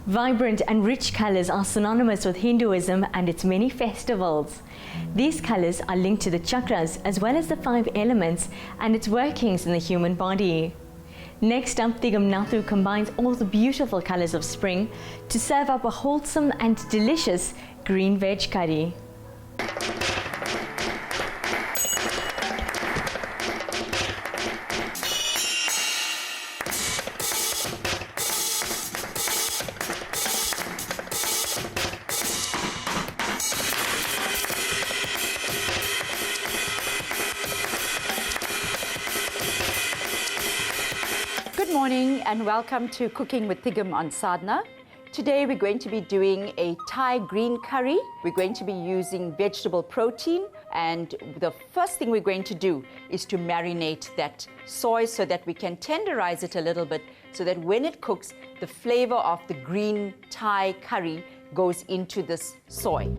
Vibrant and rich colors are synonymous with Hinduism and its many festivals. These colors are linked to the chakras as well as the 5 elements and its workings in the human body. Next up, Thigam Nathoo combines all the beautiful colors of spring to serve up a wholesome and delicious green veg curry. Good morning and welcome to Cooking with Thigam on Sadhana. Today we're going to be doing a Thai green curry. We're going to be using vegetable protein, and the first thing we're going to do is to marinate that soy so that we can tenderize it a little bit so that when it cooks, the flavor of the green Thai curry goes into this soy.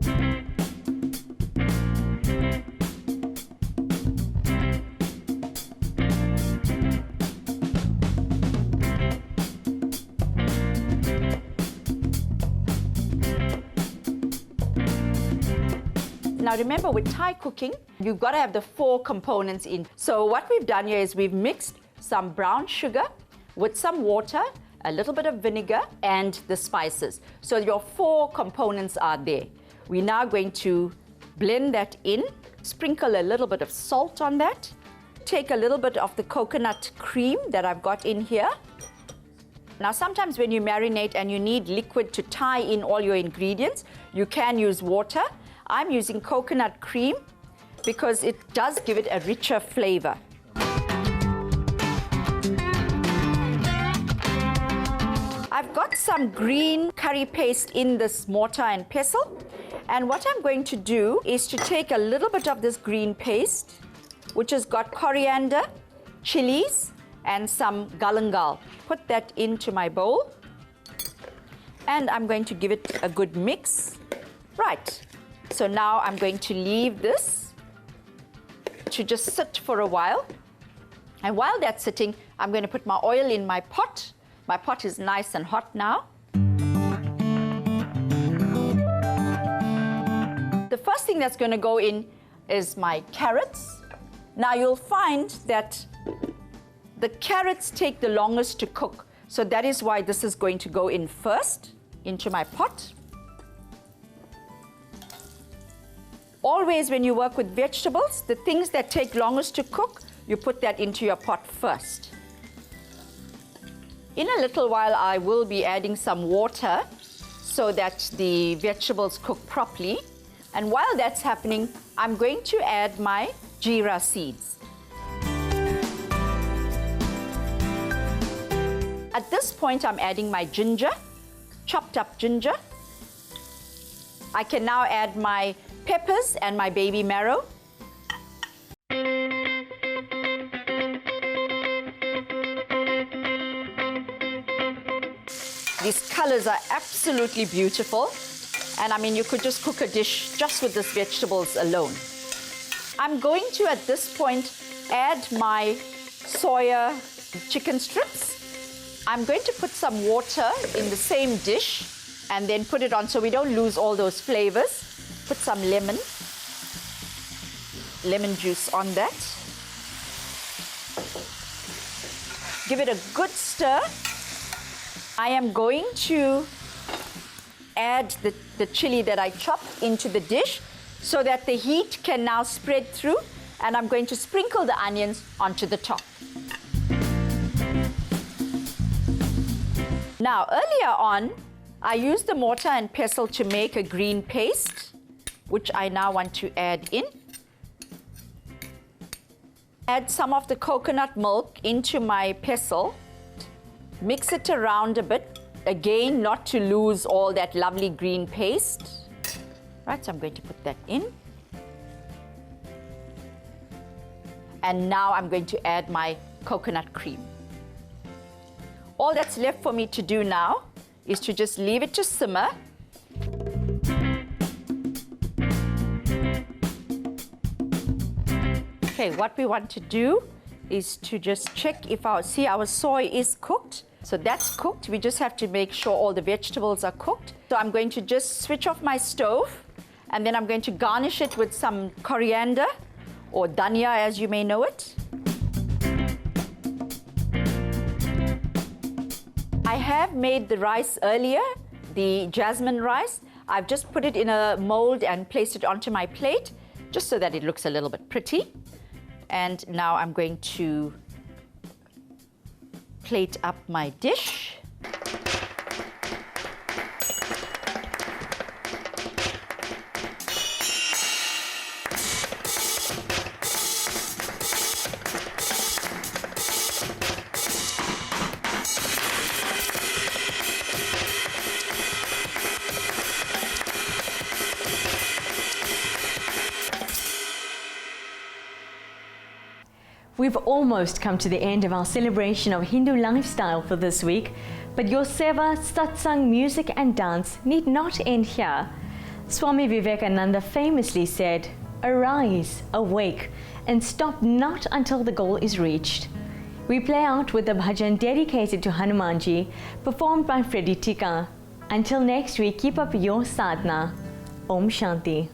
Now remember, with Thai cooking, you've got to have the 4 components in. So what we've done here is we've mixed some brown sugar with some water, a little bit of vinegar, and the spices. So your 4 components are there. We're now going to blend that in, sprinkle a little bit of salt on that, take a little bit of the coconut cream that I've got in here. Now sometimes when you marinate and you need liquid to tie in all your ingredients, you can use water. I'm using coconut cream because it does give it a richer flavor. I've got some green curry paste in this mortar and pestle, and what I'm going to do is to take a little bit of this green paste, which has got coriander, chilies, and some galangal. Put that into my bowl, and I'm going to give it a good mix. Right. So now I'm going to leave this to just sit for a while. And while that's sitting, I'm going to put my oil in my pot. My pot is nice and hot now. The first thing that's going to go in is my carrots. Now you'll find that the carrots take the longest to cook. So that is why this is going to go in first into my pot. Always when you work with vegetables, the things that take longest to cook, you put that into your pot first. In a little while, I will be adding some water so that the vegetables cook properly. And while that's happening, I'm going to add my jeera seeds. At this point, I'm adding my ginger, chopped up ginger. I can now add my peppers and my baby marrow. These colors are absolutely beautiful. And I mean, you could just cook a dish just with these vegetables alone. I'm going to, at this point, add my soya chicken strips. I'm going to put some water in the same dish and then put it on so we don't lose all those flavors. Put some lemon juice on that. Give it a good stir. I am going to add the chili that I chopped into the dish so that the heat can now spread through, and I'm going to sprinkle the onions onto the top. Now, earlier on, I used the mortar and pestle to make a green paste, which I now want to add in. Add some of the coconut milk into my pestle. Mix it around a bit. Again, not to lose all that lovely green paste. Right, so I'm going to put that in. And now I'm going to add my coconut cream. All that's left for me to do now is to just leave it to simmer. Okay, what we want to do is to just check if our soy is cooked. So that's cooked. We just have to make sure all the vegetables are cooked. So I'm going to just switch off my stove, and then I'm going to garnish it with some coriander or dhania, as you may know it. I have made the rice earlier, the jasmine rice. I've just put it in a mold and placed it onto my plate, just so that it looks a little bit pretty. And now I'm going to plate up my dish. We've almost come to the end of our celebration of Hindu lifestyle for this week, but your seva, satsang, music and dance need not end here. Swami Vivekananda famously said, "Arise, awake, and stop not until the goal is reached." We play out with a bhajan dedicated to Hanumanji, performed by Freddie Tika. Until next week, keep up your sadhana. Om Shanti.